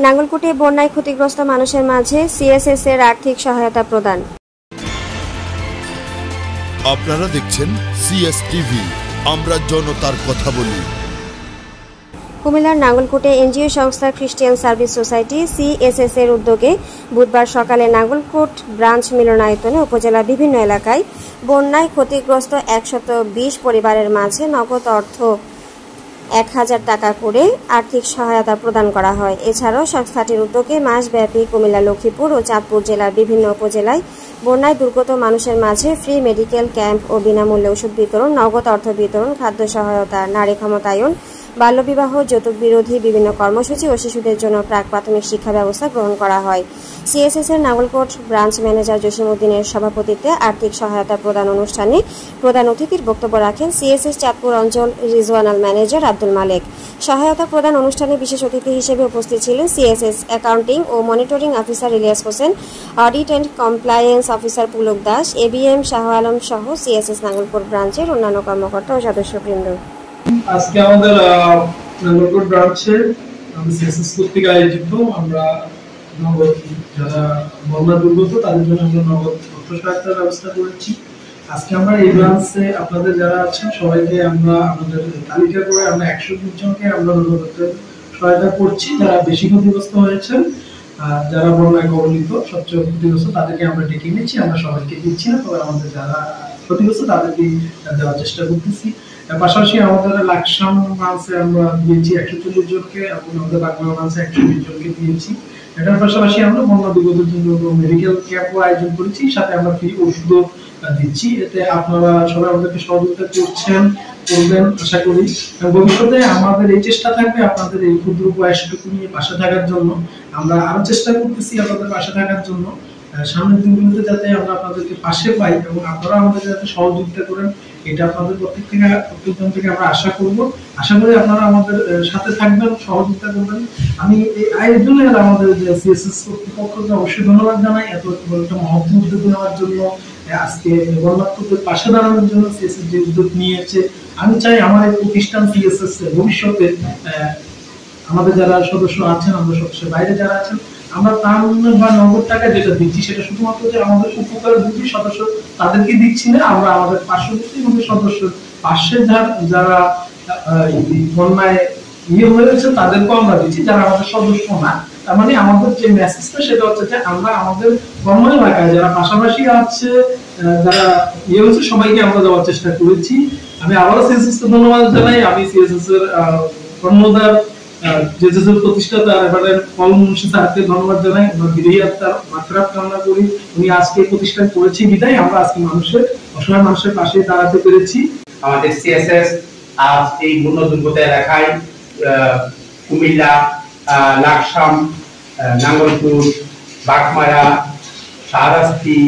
নাঙ্গলকোটে বন্যায় ক্ষতিগ্রস্ত মানুষের মাঝে সিএসএস এর আর্থিক সহায়তা প্রদান। আপনারা দেখছেন সিএস টিভি, আমরা জনতার কথা বলি। কুমিল্লার নাঙ্গলকোটে এনজিও সংস্থা খ্রিস্টিয়ান সার্ভিস সোসাইটি সিএসএস এর উদ্যোগে বুধবার সকালে নাঙ্গলকোট ব্রাঞ্চ মিলনায়তনে উপজেলার বিভিন্ন এলাকায় বন্যায় ক্ষতিগ্রস্ত 120 পরিবারের মাঝে নগদ অর্থ 1000 টাকা করে আর্থিক সহায়তা প্রদান করা হয়। এছাড়াও সংস্থাটির উদ্যোগে মাসব্যাপী কুমিল্লা, লক্ষ্মীপুর ও চাঁদপুর জেলার বিভিন্ন উপজেলায় বন্যায় দুর্গত মানুষের মাঝে ফ্রি মেডিকেল ক্যাম্প ও বিনামূল্যে ওষুধ বিতরণ, নগদ অর্থ বিতরণ, খাদ্য সহায়তা, নারী ক্ষমতায়ন, বাল্যবিবাহ, যৌতুক বিরোধী বিভিন্ন কর্মসূচি ও শিশুদের জন্য প্রাক প্রাথমিক শিক্ষা ব্যবস্থা গ্রহণ করা হয়। সিএসএস এর নাঙ্গলকোট ব্রাঞ্চ ম্যানেজার জসিমউদ্দিনের সভাপতিত্বে আর্থিক সহায়তা প্রদান অনুষ্ঠানে প্রধান অতিথির বক্তব্য রাখেন সিএসএস চাঁদপুর অঞ্চল রিজওয়ানাল ম্যানেজার আব্দুল মালেক। সহায়তা প্রদান অনুষ্ঠানে বিশেষ অতিথি হিসেবে উপস্থিত ছিলেন সিএসএস অ্যাকাউন্টিং ও monitoring officer Ilias Hossain, audit and compliance officer Pulak Das, ABM Shah Alam সহ সিএসএস নাঙ্গলকোট ব্রাঞ্চের অন্যান্য কর্মকর্তা ও সদস্যবৃন্দ। আজকে আমাদের নাঙ্গলকোট ব্রাঞ্চে সিএসএস কর্তৃক আয়োজিত আমরা নগদ যারা বন্যা দুর্গত তাদের জন্য আমরা নগদ অর্থ সহায়তার ব্যবস্থা করেছি। আজকে আমরা এই ব্রাঞ্চে আপনাদের যারা আছেন সবাইকে আমরা আমাদের তালিকা করে আমরা 120 জনকে আমরা নগদ সহায়তা করছি যারা বেশি ক্ষতিগ্রস্ত হয়েছেন, যারা বন্যায় কবলিত সবচেয়ে ক্ষতিগ্রস্ত তাদেরকে আমরা ডেকে নিচ্ছি। আমরা সবাইকে দিচ্ছি না, তবে আমাদের যারা ক্ষতিগ্রস্ত তাদেরকে দেওয়ার চেষ্টা করতেছি। পাশাপাশি আমাদের লাকসাম ব্রাঞ্চে আমরা দিয়েছি 140 জনকে এবং আমাদের বাগমা ব্রাঞ্চে 120 জনকে দিয়েছি। এটার পাশাপাশি আমরা বন্যা দুর্গতদের জন্য মেডিকেল ক্যাম্পও আয়োজন করেছি, সাথে আমরা ফ্রি ওষুধও দিচ্ছি। এতে আপনারা সবাই আমাদেরকে সহযোগিতা করবেন আশা করি। ভবিষ্যতে আমাদের এই চেষ্টা থাকবে আপনাদের এই ক্ষুদ্র প্রয়াসটুকু নিয়ে পাশে থাকার জন্য। আমরা আরো চেষ্টা করতেছি আপনাদের পাশে থাকার জন্য। সামনের দিনগুলোতে যাতে আমরা আপনাদেরকে পাশে পাই এবং আপনারা আমাদের যাতে সহযোগিতা করেন, এটা আপনাদের প্রত্যেকজন থেকে আমরা আশা করব। আশা করি আপনারা আমাদের সাথে থাকবেন, সহযোগিতা করবেন। আমি এই আয়োজনের আমাদের যে সিএসএস কর্তৃপক্ষকে অবশ্যই ধন্যবাদ জানাই এত একটা মহৎ উদ্যোগ নেওয়ার জন্য, আজকে বন্যার্থদের পাশে দাঁড়ানোর জন্য সিএসএস যে উদ্যোগ নিয়েছে। আমি চাই আমার এই প্রতিষ্ঠান সিএসএস ভবিষ্যতে আমাদের যারা সদস্য আছেন, আমরা সদস্যের বাইরে যারা আছেন, আমরা ত্রাণ বা নগদ টাকা যেটা দিচ্ছি সেটা শুধুমাত্র যে আমাদের উপকারভোগী সদস্য তাদেরকে দিচ্ছি না, আমরা আমাদের পার্শ্ববর্তী সদস্য পাশে যারা বন্যায় হয়েছে তাদেরকেও আমরা দিচ্ছি, যারা আমাদের সদস্য না। তার মানে আমাদের যে মেসেজটা সেটা হচ্ছে যে আমরা আমাদের কর্ম এলাকায় যারা পাশাপাশি আছে, যারা হয়েছে সবাইকে আমরা দেওয়ার চেষ্টা করেছি। আমি আবারও সিএসএস কে ধন্যবাদ জানাই। আমি সিএসএস এর কর্মদার যে প্রতিষ্ঠাতা এবারে কলমুন্সি স্যারকে ধন্যবাদ জানাই। আমরা বিদেহী আত্মার মাত্রা কামনা করি। উনি আজকে প্রতিষ্ঠান করেছি বিদায় আমরা আজকে অসহায় মানুষের পাশে দাঁড়াতে পেরেছি। আমাদের সিএসএস আজ এই বন্যা দুর্গত এলাকায় কুমিল্লা, লাকসাম, নাঙ্গলপুর, বাগমারা, শাহরাস্তি,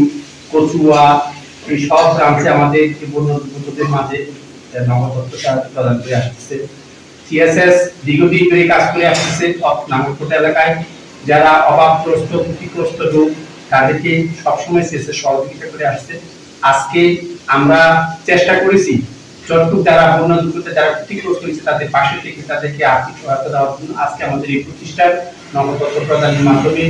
কচুয়া এই সব ব্রাঞ্চে আমাদের বন্যা দুর্গতদের মাঝে নগদ অর্থ সহায়তা প্রদান করে আসছে। সিএসএস দীর্ঘদিন ধরে কাজ করে আসছে নাঙ্গলকোট এলাকায় যারা অভাবগ্রস্ত, ক্ষতিগ্রস্ত লোক তাদেরকে সবসময় সিএসএস সহযোগিতা করে আসছে। আজকে আমরা চেষ্টা করেছি যতটুকু যারা বন্যা দুর্গত যারা ক্ষতিগ্রস্ত হয়েছে তাদের পাশে থেকে তাদেরকে আর্থিক সহায়তা দেওয়ার জন্য আজকে আমাদের এই প্রতিষ্ঠান নগদ অর্থ প্রদানের মাধ্যমে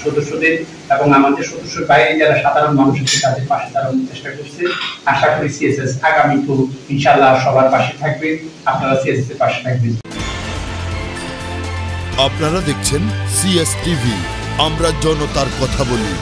সদস্যদের এবং আমাদের সদস্যের বাইরে যারা সাধারণ মানুষ আছে তাদের পাশে দাঁড়ানোর চেষ্টা করছে। আশা করি সিএসএস আগামীতেও ইনশাআল্লাহ সবার পাশে থাকবে, আপনারা সিএসএস এর পাশে থাকবেন। আপনারা দেখছেন সিএস টিভি, আমরা জনতার কথা বলি।